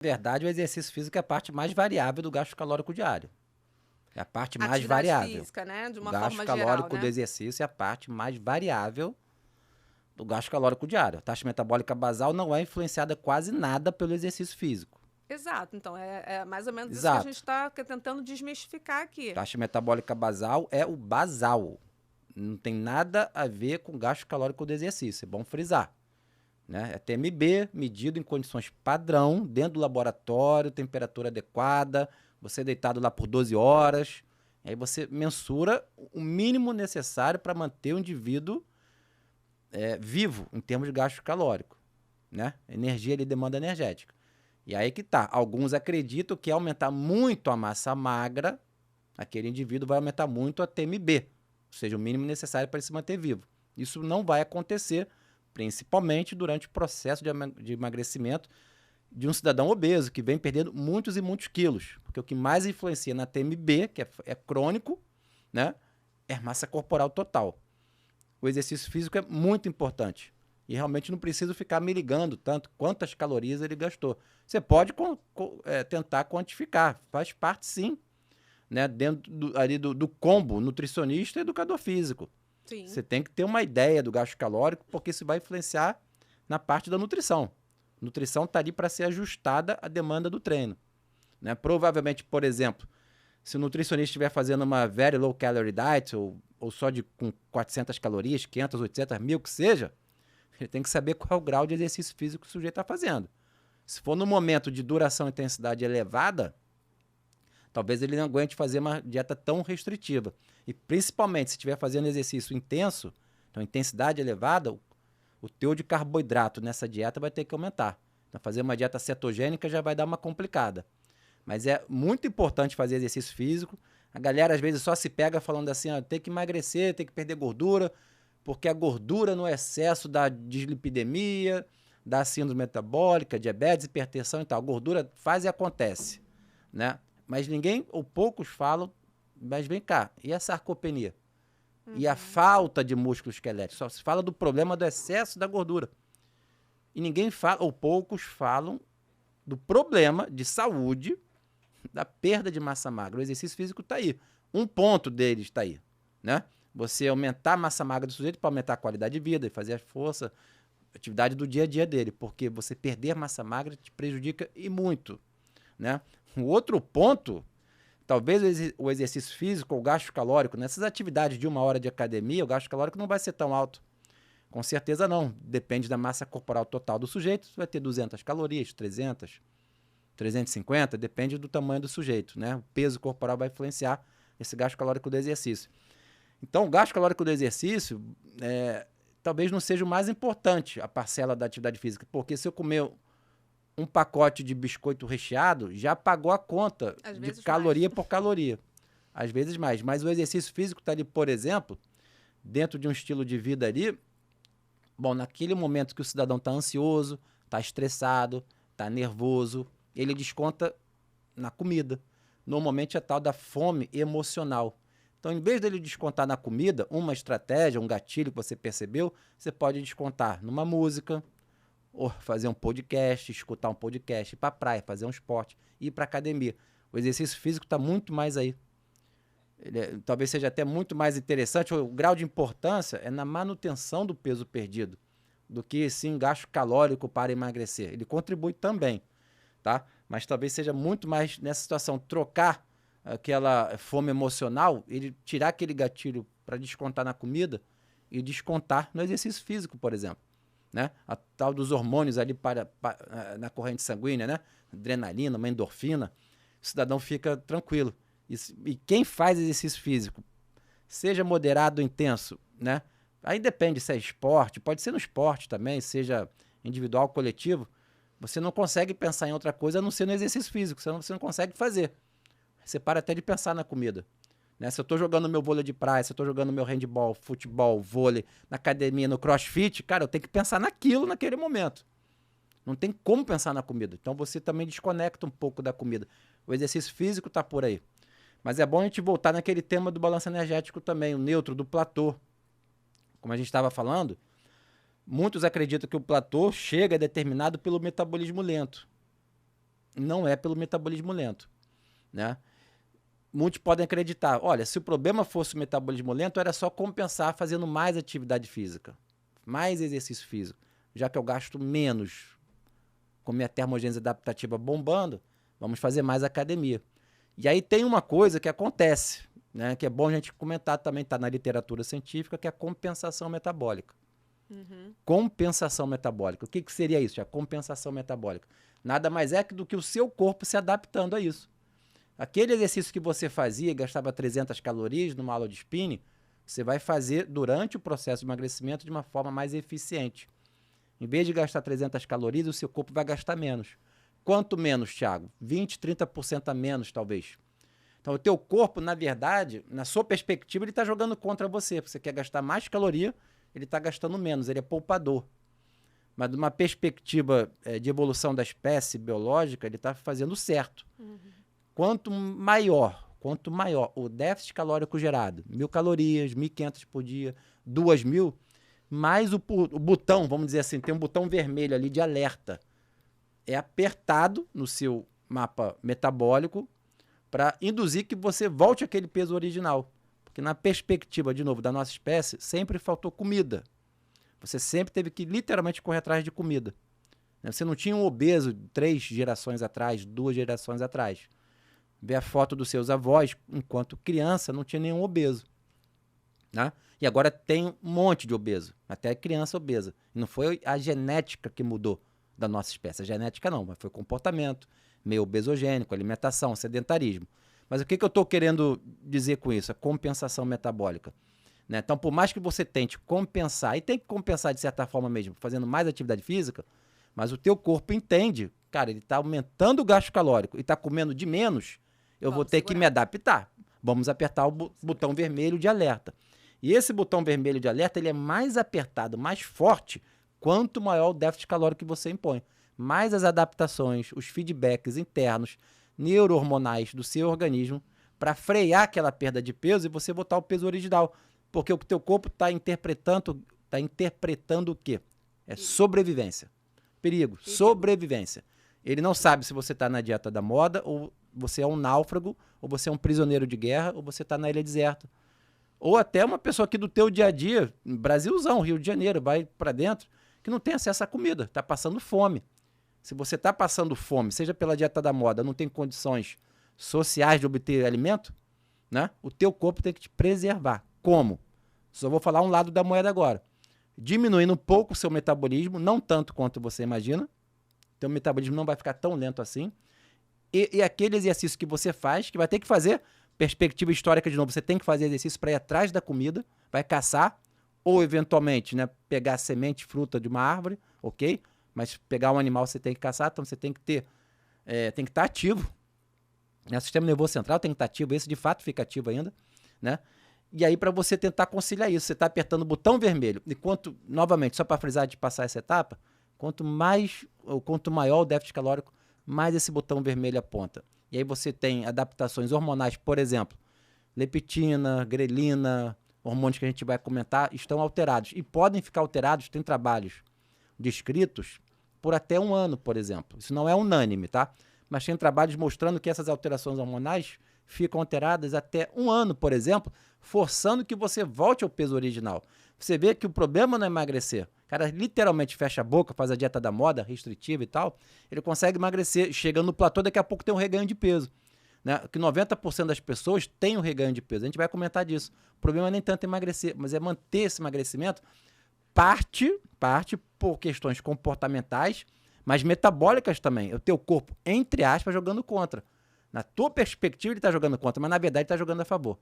Na verdade, o exercício físico é a parte mais variável do gasto calórico diário. É a parte mais Atividade variável. física, né? De O uma gasto forma geral, calórico do né? exercício é a parte mais variável do gasto calórico diário. A taxa metabólica basal não é influenciada quase nada pelo exercício físico. Exato. Então, é mais ou menos isso que a gente Exato. está tentando desmistificar aqui. Taxa metabólica basal é o basal. Não tem nada a ver com gasto calórico do exercício. É bom frisar. Né? É TMB, medido em condições padrão, dentro do laboratório, temperatura adequada, você deitado lá por 12 horas. Aí você mensura o mínimo necessário para manter o indivíduo vivo em termos de gasto calórico. Né? Energia ali, demanda energética. E aí que tá. Alguns acreditam que aumentar muito a massa magra, aquele indivíduo vai aumentar muito a TMB, ou seja, o mínimo necessário para ele se manter vivo. Isso não vai acontecer, principalmente durante o processo de emagrecimento de um cidadão obeso, que vem perdendo muitos e muitos quilos. Porque o que mais influencia na TMB, que é crônico, né, é massa corporal total. O exercício físico é muito importante. E realmente não preciso ficar me ligando tanto quantas calorias ele gastou. Você pode tentar quantificar, faz parte sim, né, dentro ali do combo nutricionista e educador físico. Sim. Você tem que ter uma ideia do gasto calórico, porque isso vai influenciar na parte da nutrição. Nutrição está ali para ser ajustada à demanda do treino. Né? Provavelmente, por exemplo, se o nutricionista estiver fazendo uma very low calorie diet, ou só com 400 calorias, 500, 800, 1000, que seja, ele tem que saber qual é o grau de exercício físico que o sujeito está fazendo. Se for no momento de duração e intensidade elevada, talvez ele não aguente fazer uma dieta tão restritiva. E principalmente se estiver fazendo exercício intenso, então intensidade elevada, o teor de carboidrato nessa dieta vai ter que aumentar. Então fazer uma dieta cetogênica já vai dar uma complicada. Mas é muito importante fazer exercício físico. A galera às vezes só se pega falando assim, ó, tem que emagrecer, tem que perder gordura, porque a gordura no excesso dá dislipidemia, dá síndrome metabólica, diabetes, hipertensão e tal. A gordura faz e acontece, né? Mas ninguém, ou poucos falam, mas vem cá, e a sarcopenia? E a falta de músculo esquelético? Só se fala do problema do excesso da gordura. E ninguém fala, ou poucos falam, do problema de saúde da perda de massa magra. O exercício físico está aí. Um ponto deles está aí, né? Você aumentar a massa magra do sujeito para aumentar a qualidade de vida e fazer a força, atividade do dia a dia dele, porque você perder massa magra te prejudica e muito, né? O outro ponto, talvez o exercício físico ou o gasto calórico, nessas atividades de 1 hora de academia, o gasto calórico não vai ser tão alto. Com certeza não. Depende da massa corporal total do sujeito. Você vai ter 200 calorias, 300, 350, depende do tamanho do sujeito, né? O peso corporal vai influenciar esse gasto calórico do exercício. Então, o gasto calórico do exercício talvez não seja o mais importante, a parcela da atividade física, porque se eu comer um pacote de biscoito recheado, já pagou a conta Às de vezes caloria mais. por caloria. Às vezes mais. Mas o exercício físico está ali, por exemplo, dentro de um estilo de vida ali, bom, naquele momento que o cidadão está ansioso, está estressado, está nervoso, ele desconta na comida. Normalmente é tal da fome emocional. Então, em vez dele descontar na comida, uma estratégia, um gatilho que você percebeu, você pode descontar numa música, ou fazer um podcast, escutar um podcast, ir para a praia, fazer um esporte, ir para a academia. O exercício físico está muito mais aí. Talvez seja até muito mais interessante, o grau de importância é na manutenção do peso perdido, do que sim gasto calórico para emagrecer. Ele contribui também, tá? Mas talvez seja muito mais nessa situação, trocar aquela fome emocional, ele tirar aquele gatilho para descontar na comida e descontar no exercício físico, por exemplo. Né? A tal dos hormônios ali na corrente sanguínea, né? Adrenalina, uma endorfina, o cidadão fica tranquilo. E quem faz exercício físico, seja moderado ou intenso, né? Aí depende se é esporte, pode ser no esporte também, seja individual ou coletivo, você não consegue pensar em outra coisa a não ser no exercício físico, senão você não consegue fazer. Você para até de pensar na comida. Né? Se eu estou jogando meu vôlei de praia, se eu estou jogando meu handball, futebol, vôlei, na academia, no crossfit, cara, eu tenho que pensar naquilo naquele momento. Não tem como pensar na comida. Então você também desconecta um pouco da comida. O exercício físico está por aí. Mas é bom a gente voltar naquele tema do balanço energético também, o neutro, do platô. Como a gente estava falando, muitos acreditam que o platô chega determinado pelo metabolismo lento. não é pelo metabolismo lento, né? Muitos podem acreditar, olha, se o problema fosse o metabolismo lento, era só compensar fazendo mais atividade física, mais exercício físico, já que eu gasto menos com minha termogênese adaptativa bombando, vamos fazer mais academia. E aí tem uma coisa que acontece, né, que é bom a gente comentar também, está na literatura científica, que é a compensação metabólica. Compensação metabólica. O que seria isso? A compensação metabólica. Nada mais é do que o seu corpo se adaptando a isso. Aquele exercício que você fazia, gastava 300 calorias numa aula de spinning, você vai fazer durante o processo de emagrecimento de uma forma mais eficiente. Em vez de gastar 300 calorias, o seu corpo vai gastar menos. Quanto menos, Thiago? 20%, 30% a menos, talvez. Então, o teu corpo, na verdade, na sua perspectiva, ele está jogando contra você. Você quer gastar mais caloria, ele está gastando menos, ele é poupador. Mas, de uma perspectiva de evolução da espécie biológica, ele está fazendo certo. Quanto maior o déficit calórico gerado, 1.000 calorias, 1.500 por dia, 2.000, mais o botão, vamos dizer assim, tem um botão vermelho ali de alerta. É apertado no seu mapa metabólico para induzir que você volte àquele peso original. Porque na perspectiva, de novo, da nossa espécie, sempre faltou comida. Você sempre teve que literalmente correr atrás de comida. Você não tinha um obeso 3 gerações atrás, 2 gerações atrás. Vê a foto dos seus avós, enquanto criança não tinha nenhum obeso. Né? E agora tem um monte de obeso, até criança obesa. E não foi a genética que mudou da nossa espécie. A genética não, mas foi o comportamento, meio obesogênico, alimentação, sedentarismo. Mas o que eu estou querendo dizer com isso? A compensação metabólica. Né? Então, por mais que você tente compensar, e tem que compensar de certa forma mesmo, fazendo mais atividade física, mas o teu corpo entende, cara, ele está aumentando o gasto calórico e está comendo de menos, eu vou ter que me adaptar. Vamos apertar o botão vermelho de alerta. E esse botão vermelho de alerta, ele é mais apertado, mais forte, quanto maior o déficit calórico que você impõe. Mais as adaptações, os feedbacks internos, neurohormonais do seu organismo, para frear aquela perda de peso e você voltar ao peso original. Porque o teu corpo está interpretando o quê? É sobrevivência. Perigo, sobrevivência. Ele não sabe se você está na dieta da moda, ou você é um náufrago, ou você é um prisioneiro de guerra, ou você está na ilha deserta. Ou até uma pessoa aqui do teu dia a dia, Brasilzão, Rio de Janeiro, vai para dentro, que não tem acesso à comida, está passando fome. Se você está passando fome, seja pela dieta da moda, não tem condições sociais de obter alimento, né? O teu corpo tem que te preservar. Como? Só vou falar um lado da moeda agora. Diminuindo um pouco o seu metabolismo, não tanto quanto você imagina. Teu metabolismo não vai ficar tão lento assim. E aquele exercício que você faz, que vai ter que fazer, perspectiva histórica de novo, você tem que fazer exercício para ir atrás da comida, vai caçar, ou eventualmente, né, pegar semente, fruta de uma árvore, ok? Mas pegar um animal você tem que caçar, então você tem que ter, tem que estar ativo. Né? O sistema nervoso central tem que estar ativo, esse de fato fica ativo ainda, né? E aí, para você tentar conciliar isso, você está apertando o botão vermelho. E quanto, novamente, só para frisar de passar essa etapa, quanto maior o déficit calórico, mais esse botão vermelho aponta. E aí você tem adaptações hormonais, por exemplo, leptina, grelina, hormônios que a gente vai comentar, estão alterados. E podem ficar alterados, tem trabalhos descritos, por até 1 ano, por exemplo. Isso não é unânime, tá? Mas tem trabalhos mostrando que essas alterações hormonais ficam alteradas até 1 ano, por exemplo, forçando que você volte ao peso original. Você vê que o problema não é emagrecer. O cara literalmente fecha a boca, faz a dieta da moda, restritiva e tal, ele consegue emagrecer, chegando no platô, daqui a pouco tem um reganho de peso. Né? Que 90% das pessoas têm um reganho de peso. A gente vai comentar disso. O problema é nem tanto emagrecer, mas é manter esse emagrecimento, parte por questões comportamentais, mas metabólicas também. É o teu corpo, entre aspas, jogando contra. Na tua perspectiva, ele está jogando contra, mas na verdade está jogando a favor.